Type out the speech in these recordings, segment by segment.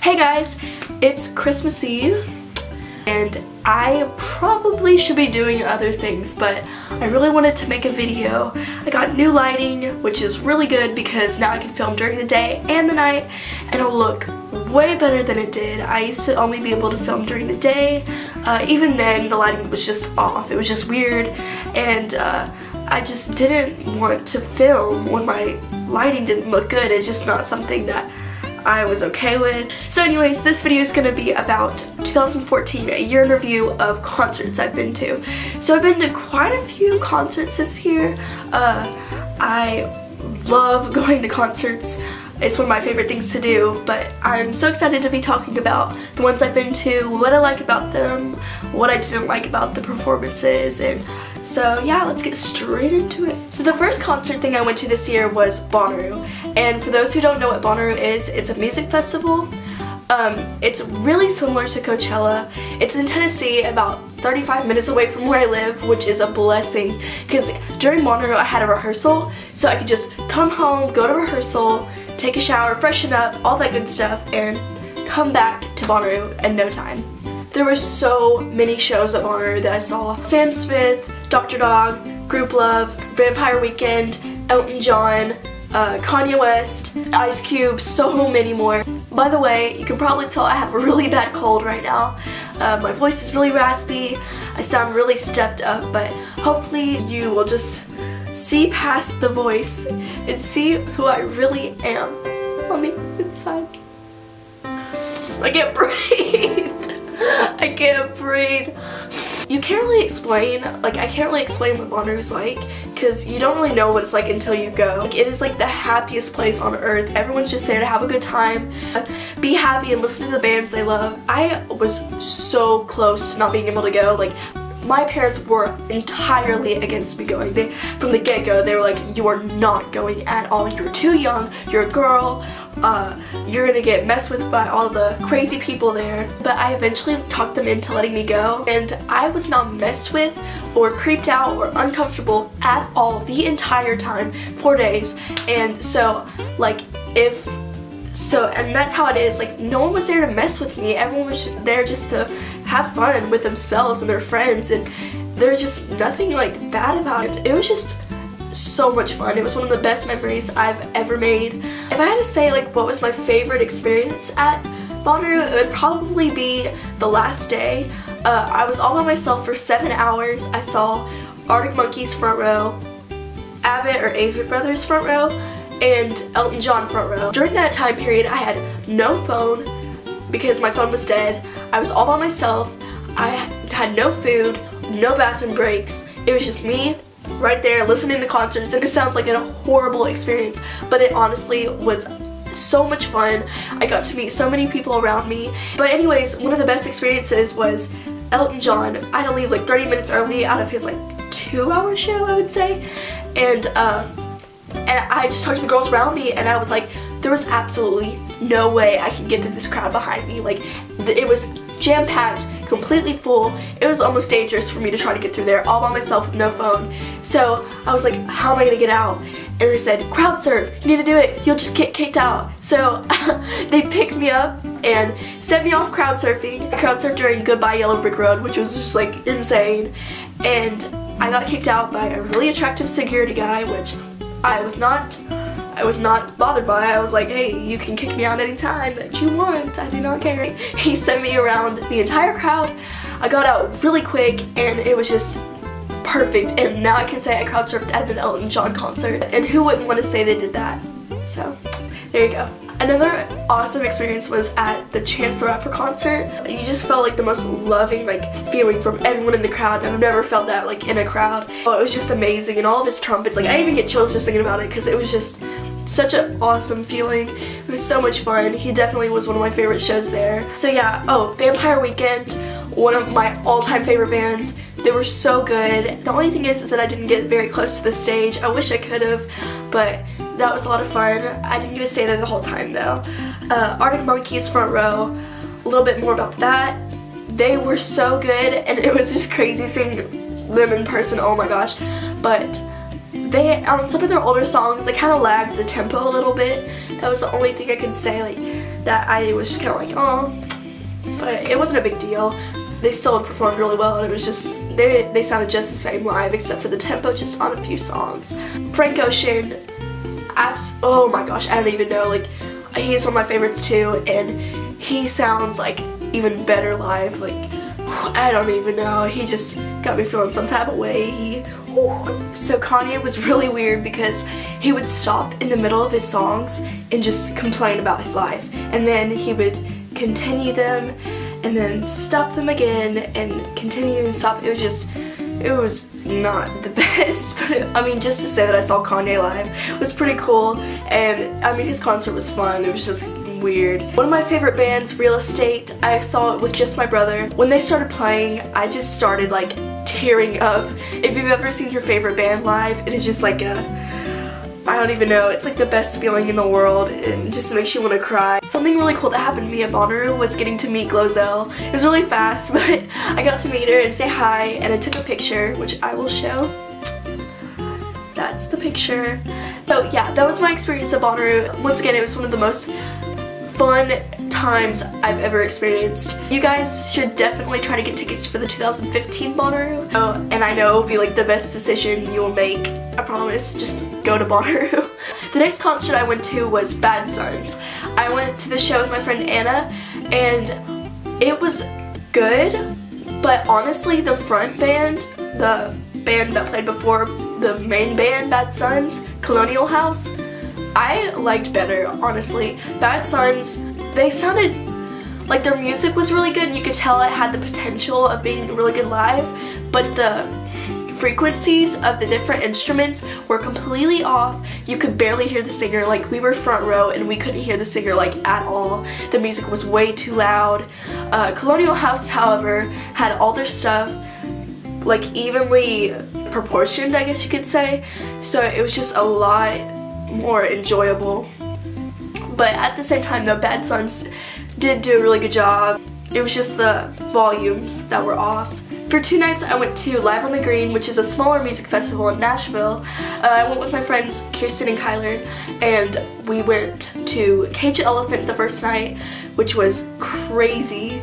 Hey guys, it's Christmas Eve and I probably should be doing other things, but I really wanted to make a video. I got new lighting, which is really good because now I can film during the day and the night and it'll look way better than it did. I used to only be able to film during the day. Even then the lighting was just off. It was just weird and I just didn't want to film when my lighting didn't look good. It's just not something that I was okay with. So anyways, this video is going to be about 2014, a year in review of concerts I've been to. So I've been to quite a few concerts this year. I love going to concerts. It's one of my favorite things to do, but I'm so excited to be talking about the ones I've been to, what I like about them, what I didn't like about the performances, and so yeah, let's get straight into it. So the first concert thing I went to this year was Bonnaroo, and for those who don't know what Bonnaroo is, it's a music festival. It's really similar to Coachella. It's in Tennessee, about 35 minutes away from where I live, which is a blessing because during Bonnaroo I had a rehearsal, so I could just come home, go to rehearsal, take a shower, freshen up, all that good stuff, and come back to Bonnaroo in no time. There were so many shows at Bonnaroo that I saw. Sam Smith, Dr. Dog, Group Love, Vampire Weekend, Elton John, Kanye West, Ice Cube, so many more. By the way, you can probably tell I have a really bad cold right now. My voice is really raspy, I sound really stuffed up, but hopefully you will just see past the voice and see who I really am on the inside. I can't breathe. I can't breathe. You can't really explain, like I can't really explain what Bonnaroo's like because you don't really know what it's like until you go. Like, it is like the happiest place on earth. Everyone's just there to have a good time, be happy and listen to the bands they love. I was so close to not being able to go. Like, my parents were entirely against me going. From the get-go, they were like, you are not going at all. You're too young, you're a girl, you're gonna get messed with by all the crazy people there. But I eventually talked them into letting me go, and I was not messed with or creeped out or uncomfortable at all the entire time, 4 days. And so, like, and that's how it is. Like, no one was there to mess with me. Everyone was just there just to have fun with themselves and their friends, and there's just nothing like bad about it. It was just so much fun. It was one of the best memories I've ever made. If I had to say like what was my favorite experience at Bonnaroo, it would probably be the last day. I was all by myself for 7 hours. I saw Arctic Monkeys front row, Avett Brothers front row, and Elton John front row. During that time period I had no phone because my phone was dead. I was all by myself. I had no food, no bathroom breaks. It was just me right there listening to concerts, and it sounds like a horrible experience, but it honestly was so much fun. I got to meet so many people around me. But anyways, one of the best experiences was Elton John. I had to leave like 30 minutes early out of his like 2-hour show, I would say, and I just talked to the girls around me and I was like, there was absolutely no way I can get to this crowd behind me. Like, it was jam-packed, completely full. It was almost dangerous for me to try to get through there all by myself with no phone. So I was like, how am I gonna get out? And they said, crowd surf, you need to do it, you'll just get kicked out. So they picked me up and sent me off crowd surfing. I crowd surfed during Goodbye Yellow Brick Road, which was just like insane. And I got kicked out by a really attractive security guy, which I was not bothered by. I was like, hey, you can kick me out anytime that you want. I do not care. He sent me around the entire crowd. I got out really quick and it was just perfect. And now I can say I crowd surfed at an Elton John concert. And who wouldn't want to say they did that? So, there you go. Another awesome experience was at the Chance the Rapper concert. You just felt like the most loving like feeling from everyone in the crowd. I've never felt that like in a crowd. Oh, it was just amazing, and all of his trumpets, like I even get chills just thinking about it because it was just such an awesome feeling. It was so much fun. He definitely was one of my favorite shows there. So yeah, oh, Vampire Weekend, one of my all-time favorite bands. They were so good. The only thing is that I didn't get very close to the stage. I wish I could have, but that was a lot of fun. I didn't get to stay there the whole time though. Arctic Monkeys front row, a little bit more about that. They were so good and it was just crazy seeing them in person, oh my gosh. But they, on some of their older songs, they kind of lagged the tempo a little bit. That was the only thing I could say. Like, that I was just kind of like, oh, but it wasn't a big deal. They still performed really well, and it was just, they sounded just the same live, except for the tempo just on a few songs. Frank Ocean, oh my gosh, I don't even know, like, he's one of my favorites too, and he sounds like even better live. Like, I don't even know, he just got me feeling some type of way. So Kanye was really weird because he would stop in the middle of his songs and just complain about his life, and then he would continue them and then stop them again and continue and stop. It was not the best, but I mean, just to say that I saw Kanye live was pretty cool, and I mean, his concert was fun. It was just weird. One of my favorite bands, Real Estate, I saw it with just my brother. When they started playing, I just started like tearing up. If you've ever seen your favorite band live, it is just like I don't even know, it's like the best feeling in the world. It just makes you want to cry. Something really cool that happened to me at Bonnaroo was getting to meet Glozell. It was really fast, but I got to meet her and say hi, and I took a picture, which I will show. That's the picture. So yeah, that was my experience at Bonnaroo. Once again, it was one of the most fun times I've ever experienced. You guys should definitely try to get tickets for the 2015 Bonnaroo. Oh, and I know it will be like the best decision you will make. I promise, just go to Bonnaroo. The next concert I went to was Bad Sons. I went to the show with my friend Anna, and it was good, but honestly the front band, the band that played before the main band, Bad Sons, Colonial House, I liked better, honestly. Bad Sons, they sounded like their music was really good, and you could tell it had the potential of being really good live, but the frequencies of the different instruments were completely off. You could barely hear the singer. Like, we were front row and we couldn't hear the singer like at all. The music was way too loud. Colonial House, however, had all their stuff like evenly proportioned, I guess you could say, so it was just a lot more enjoyable. But at the same time though, Bad Sons did do a really good job. It was just the volumes that were off. For 2 nights I went to Live on the Green, which is a smaller music festival in Nashville. I went with my friends Kirsten and Kyler, and we went to Cage Elephant the first night, which was crazy.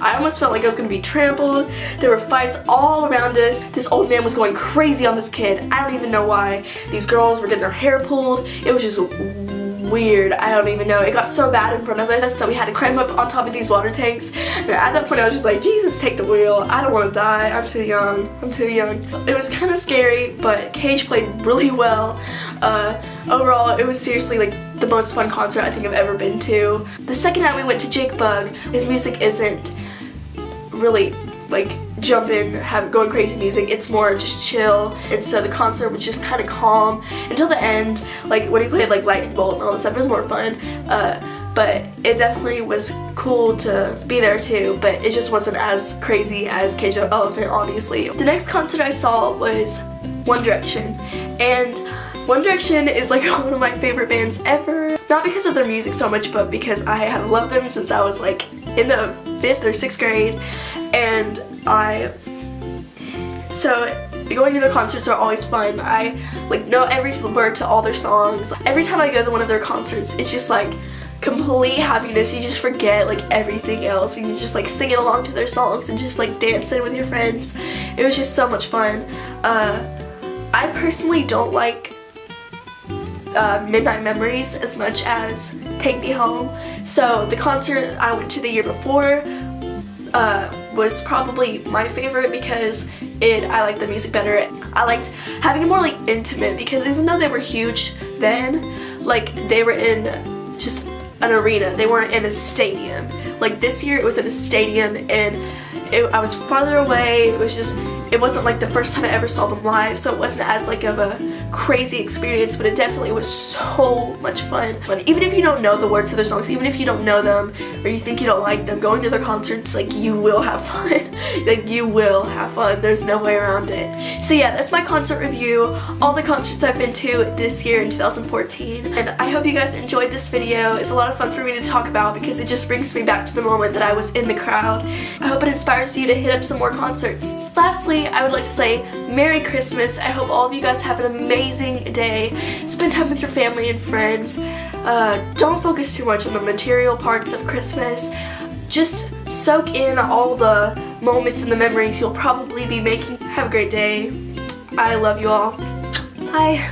I almost felt like I was going to be trampled. There were fights all around us. This old man was going crazy on this kid. I don't even know why. These girls were getting their hair pulled. It was just weird. I don't even know. It got so bad in front of us that we had to climb up on top of these water tanks. And at that point I was just like, Jesus, take the wheel. I don't want to die. I'm too young. I'm too young. It was kind of scary, but Cage played really well. Overall, it was seriously like the most fun concert I think I've ever been to. The second night we went to Jake Bugg. His music isn't really like jumping, going crazy music. It's more just chill, and so the concert was just kind of calm until the end. Like when he played like Lightning Bolt and all this stuff, it was more fun. But it definitely was cool to be there too, but it just wasn't as crazy as Cage Elephant, obviously. The next concert I saw was One Direction, and One Direction is like one of my favorite bands ever. Not because of their music so much, but because I have loved them since I was like in the 5th or 6th grade, and so going to their concerts are always fun. I like know every word to all their songs. Every time I go to one of their concerts, it's just like complete happiness. You just forget like everything else, and you just like singing along to their songs and just like dancing with your friends. It was just so much fun. I personally don't like Midnight Memories as much as Take Me Home, so the concert I went to the year before was probably my favorite because I liked the music better. I liked having it more like intimate, because even though they were huge then, like they were in just an arena, they weren't in a stadium. Like this year it was in a stadium, and I was farther away. It wasn't like the first time I ever saw them live, so it wasn't as like of a crazy experience, but it definitely was so much fun. But even if you don't know the words to their songs, even if you don't know them or you think you don't like them, going to their concerts, like, you will have fun. Like, you will have fun. There's no way around it. So yeah, that's my concert review, all the concerts I've been to this year in 2014, and I hope you guys enjoyed this video. It's a lot of fun for me to talk about because it just brings me back to the moment that I was in the crowd. I hope it inspires you to hit up some more concerts. Lastly, I would like to say Merry Christmas. I hope all of you guys have an amazing day. Spend time with your family and friends. Don't focus too much on the material parts of Christmas. Just soak in all the moments and the memories you'll probably be making. Have a great day. I love you all. Bye.